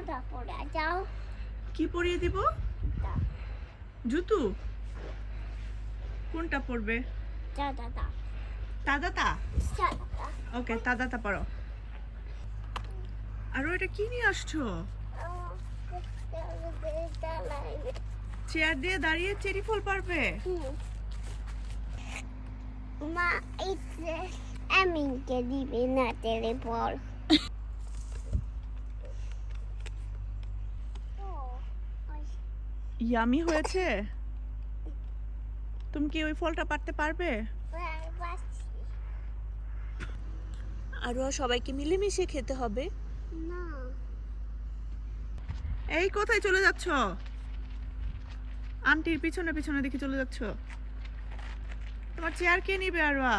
জুতা পরে যাও। কি পরিয়ে দিব? তা জুতো? কোনটা পরবে? দাদা তাদাতা? দাদা ওকে, তাদাতা পরো। আর এটা কি নিয়ে আসছো? চেয়ার দিয়ে দাঁড়িয়ে চেরি ফল পারবে? মা ইচ্ছে আমিনকে দিবে না তেরে বল। ইয়ামি হয়েছে? তুমি কি ওই ফলটা পারতে পারবে? আর সবাইকে মিলেমিশে খেতে হবে। না এই কোথায় চলে যাচ্ছ? আন্টির পিছনে পিছনে দেখে চলে যাচ্ছ। তোমার চেয়ার কে নিবে আরোয়া?